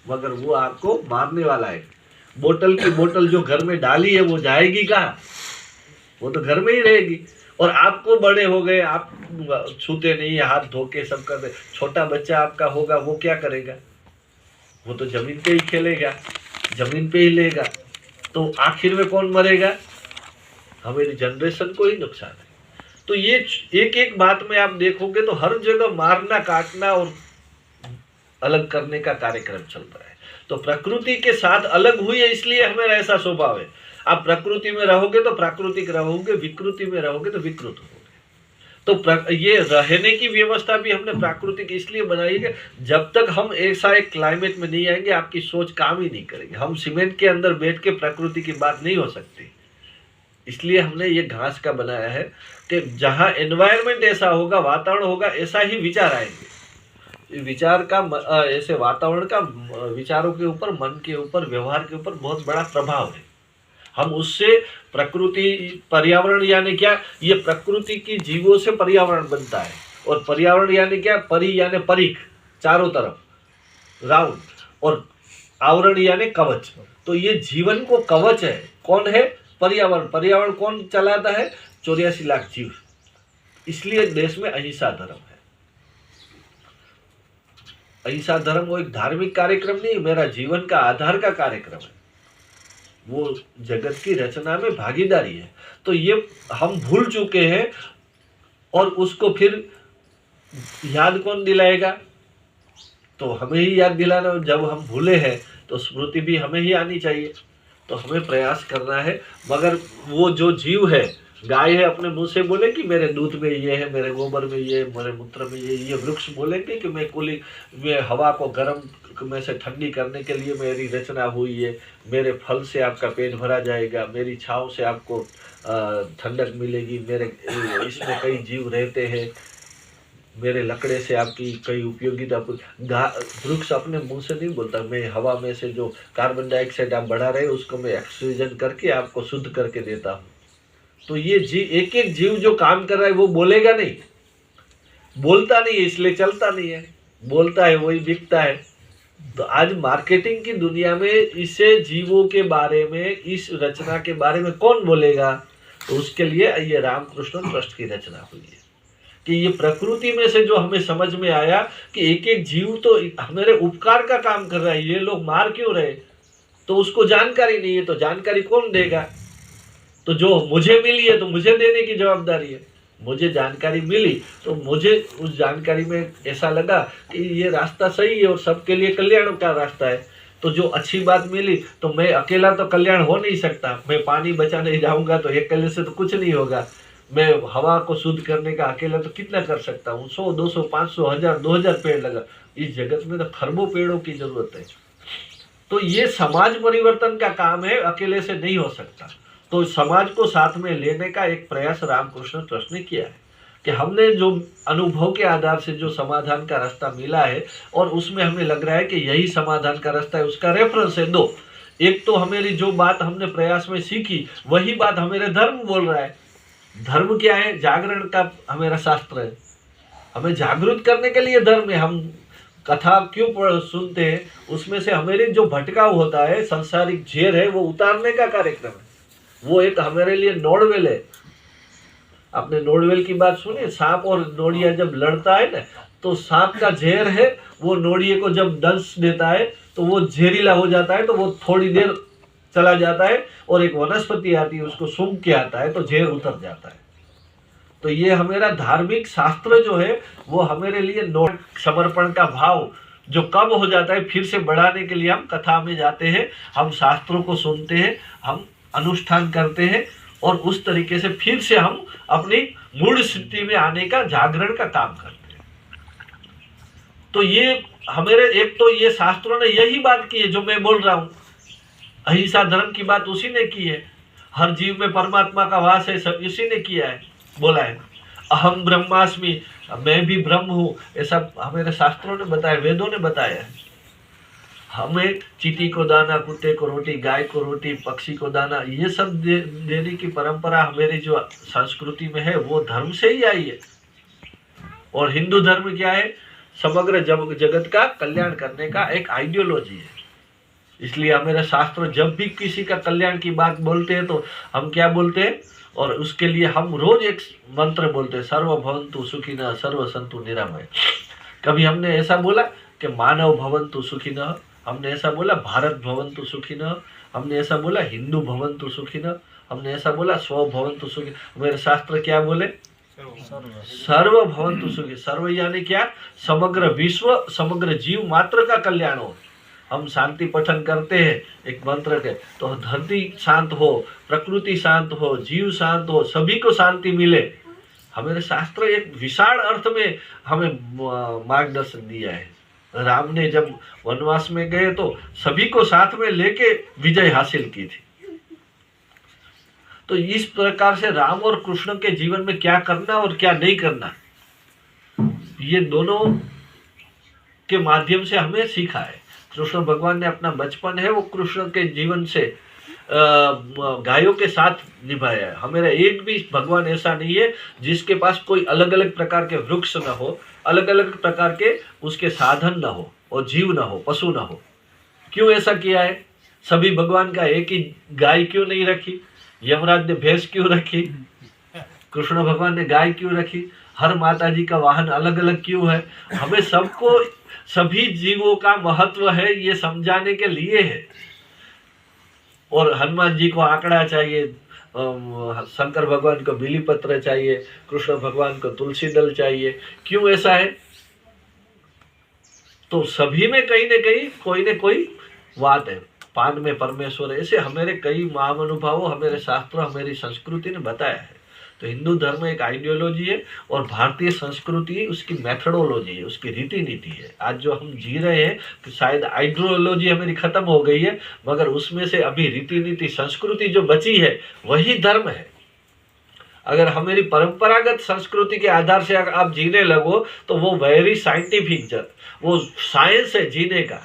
मगर वो आपको मारने वाला है। बोतल की बोतल जो घर में डाली है वो जाएगी कहाँ? वो तो घर में ही रहेगी। और आपको बड़े हो गए, आप छूते नहीं, हाथ धो के सब कर रहे, छोटा बच्चा आपका होगा, वो क्या करेगा? वो तो जमीन पे ही खेलेगा, जमीन पे ही लेगा। तो आखिर में कौन मरेगा? हमारी जनरेशन को ही नुकसान है। तो ये एक एक बात में आप देखोगे तो हर जगह मारना, काटना और अलग करने का कार्यक्रम चल रहा है। तो प्रकृति के साथ अलग हुई है, इसलिए हमें ऐसा स्वभाव है। आप प्रकृति में रहोगे तो प्राकृतिक रहोगे, विकृति में रहोगे तो विकृत रहोगे। तो ये रहने की व्यवस्था भी हमने प्राकृतिक इसलिए बनाई है, जब तक हम ऐसा एक क्लाइमेट में नहीं आएंगे आपकी सोच काम ही नहीं करेगी। हम सीमेंट के अंदर बैठ के प्रकृति की बात नहीं हो सकती। इसलिए हमने ये घास का बनाया है कि जहाँ एनवायरनमेंट ऐसा होगा, वातावरण होगा, ऐसा ही विचार आएंगे। विचार का ऐसे वातावरण का विचारों के ऊपर, मन के ऊपर, व्यवहार के ऊपर बहुत बड़ा प्रभाव है। हम उससे प्रकृति, पर्यावरण यानी क्या? ये प्रकृति की जीवों से पर्यावरण बनता है। और पर्यावरण यानी क्या? परि यानी परिख, चारों तरफ राउंड, और आवरण यानी कवच। तो ये जीवन को कवच है। कौन है? पर्यावरण। पर्यावरण कौन चलाता है? 84 लाख जीव। इसलिए देश में अहिंसा धर्म है। अहिंसा धर्म वो एक धार्मिक कार्यक्रम नहीं, मेरा जीवन का आधार का कार्यक्रम है। वो जगत की रचना में भागीदारी है। तो ये हम भूल चुके हैं, और उसको फिर याद कौन दिलाएगा? तो हमें ही याद दिलाना। जब हम भूले हैं तो स्मृति भी हमें ही आनी चाहिए। तो हमें प्रयास करना है। मगर वो जो जीव है, गाय है, अपने मुंह से बोले कि मेरे दूध में ये है, मेरे गोबर में ये, मेरे मूत्र में ये वृक्ष बोलेंगे कि मैं कुली में हवा को गर्म में से ठंडी करने के लिए मेरी रचना हुई है, मेरे फल से आपका पेट भरा जाएगा, मेरी छाँव से आपको ठंडक मिलेगी, मेरे इसमें कई जीव रहते हैं, मेरे लकड़े से आपकी कई उपयोगिता। वृक्ष अपने मुंह से नहीं बोलता, मैं हवा में से जो कार्बन डाइऑक्साइड आप बढ़ा रहे हो उसको मैं ऑक्सीजन करके आपको शुद्ध करके देता हूँ। तो ये एक एक जीव जो काम कर रहा है वो बोलेगा नहीं, बोलता नहीं है, इसलिए चलता नहीं है। बोलता है वही बिकता है। तो आज मार्केटिंग की दुनिया में इसे जीवों के बारे में, इस रचना के बारे में कौन बोलेगा? तो उसके लिए ये रामकृष्ण ट्रस्ट की रचना हुई है कि ये प्रकृति में से जो हमें समझ में आया कि एक एक जीव तो हमारे उपकार का काम कर रहा है, ये लोग मार क्यों रहे? तो उसको जानकारी नहीं है, तो जानकारी कौन देगा? तो जो मुझे मिली है तो मुझे देने की जवाबदारी है। मुझे जानकारी मिली तो मुझे उस जानकारी में ऐसा लगा कि ये रास्ता सही है और सबके लिए कल्याण का रास्ता है। तो जो अच्छी बात मिली, तो मैं अकेला तो कल्याण हो नहीं सकता। मैं पानी बचाने जाऊंगा तो अकेले से तो कुछ नहीं होगा। मैं हवा को शुद्ध करने का अकेला तो कितना कर सकता हूँ? 100, 200, 500, 1000, 2000 पेड़ लगा। इस जगत में तो खरबों पेड़ों की जरूरत है। तो ये समाज परिवर्तन का काम है, अकेले से नहीं हो सकता। तो समाज को साथ में लेने का एक प्रयास रामकृष्ण ट्रस्ट ने किया है कि हमने जो अनुभव के आधार से जो समाधान का रास्ता मिला है, और उसमें हमें लग रहा है कि यही समाधान का रास्ता है, उसका रेफरेंस है दो। एक तो हमारी जो बात हमने प्रयास में सीखी वही बात हमारे धर्म बोल रहा है। धर्म क्या है? जागरण का हमारा शास्त्र है। हमें जागृत करने के लिए धर्म है। हम कथा क्यों सुनते हैं? उसमें से हमारे जो भटकाव होता है, सांसारिक झेर है, वो उतारने का कार्यक्रम है। वो एक हमारे लिए नोडवेल है। आपने नोडवेल की बात सुनी? सांप और नोडिया जब लड़ता है ना, तो सांप का जहर है, वो नोडिये को जब दंश देता है तो वो जहरीला हो जाता है। तो वो थोड़ी देर चला जाता है और एक वनस्पति आती है, उसको सूंघ के आता है तो जहर उतर जाता है। तो ये हमारा धार्मिक शास्त्र जो है वो हमारे लिए नोट समर्पण का भाव जो कम हो जाता है, फिर से बढ़ाने के लिए हम कथा में जाते हैं, हम शास्त्रों को सुनते हैं, हम अनुष्ठान करते हैं, और उस तरीके से फिर से हम अपनी मूल स्थिति में आने का, जागरण का काम करते हैं। तो ये हमारे, एक तो ये शास्त्रों ने यही बात की है जो मैं बोल रहा हूं। अहिंसा धर्म की बात उसी ने की है। हर जीव में परमात्मा का वास है, सब इसी ने किया है, बोला है। अहम ब्रह्मास्मि, मैं भी ब्रह्म हूँ, ऐसा हमारे शास्त्रों ने बताया, वेदों ने बताया है। हमें चींटी को दाना, कुत्ते को रोटी, गाय को रोटी, पक्षी को दाना, ये सब देने की परंपरा हमारी जो संस्कृति में है वो धर्म से ही आई है। और हिंदू धर्म क्या है? समग्र जगत का कल्याण करने का एक आइडियोलॉजी है। इसलिए हमारे शास्त्र जब भी किसी का कल्याण की बात बोलते हैं तो हम क्या बोलते हैं, और उसके लिए हम रोज एक मंत्र बोलते हैं, सर्व भवन्तु सुखिनः सर्व सन्तु निरामय। कभी हमने ऐसा बोला कि मानव भवन्तु सुखिनः, हमने ऐसा बोला भारत भवन्तु सुखिनः, हमने ऐसा बोला हिंदू भवन्तु सुखिनः, हमने ऐसा बोला स्व भवन्तु सुखिनः। मेरे शास्त्र क्या बोले, सर्व भवन्तु सुखी। सर्व यानी क्या, समग्र विश्व समग्र जीव मात्र का कल्याण हो। हम शांति पठन करते हैं एक मंत्र के, तो धरती शांत हो, प्रकृति शांत हो, जीव शांत हो, सभी को शांति मिले। हमारे शास्त्र एक विशाल अर्थ में हमें मार्गदर्शन दिया है। राम ने जब वनवास में गए तो सभी को साथ में लेके विजय हासिल की थी। तो इस प्रकार से राम और कृष्ण के जीवन में क्या करना और क्या नहीं करना, ये दोनों के माध्यम से हमें सीखा है। कृष्ण भगवान ने अपना बचपन है वो कृष्ण के जीवन से गायों के साथ निभाया है। हमारा एक भी भगवान ऐसा नहीं है जिसके पास कोई अलग अलग प्रकार के वृक्ष न हो, अलग अलग प्रकार के उसके साधन न हो और जीव न हो, पशु न हो। क्यों ऐसा किया है? सभी भगवान का एक ही गाय क्यों नहीं रखी? यमराज ने भैंस क्यों रखी? कृष्ण भगवान ने गाय क्यों रखी? हर माता जी का वाहन अलग अलग क्यों है? हमें सबको सभी जीवों का महत्व है ये समझाने के लिए है। और हनुमान जी को आंकड़ा चाहिए, शंकर भगवान को बिली पत्र चाहिए, कृष्ण भगवान को तुलसी दल चाहिए। क्यों ऐसा है? तो सभी में कहीं न कहीं कोई न कोई बात है। पान में परमेश्वर, ऐसे हमारे कई महानुभावों, हमारे शास्त्रों, हमारी संस्कृति ने बताया है। तो हिंदू धर्म एक आइडियोलॉजी है और भारतीय संस्कृति उसकी मेथडोलॉजी है, उसकी रीति नीति है। आज जो हम जी रहे हैं कि शायद आइडियोलॉजी हमारी खत्म हो गई है, मगर उसमें से अभी रीति नीति संस्कृति जो बची है वही धर्म है। अगर हमारी परंपरागत संस्कृति के आधार से अगर आप जीने लगो तो वो वेरी साइंटिफिक, वो साइंस है जीने का।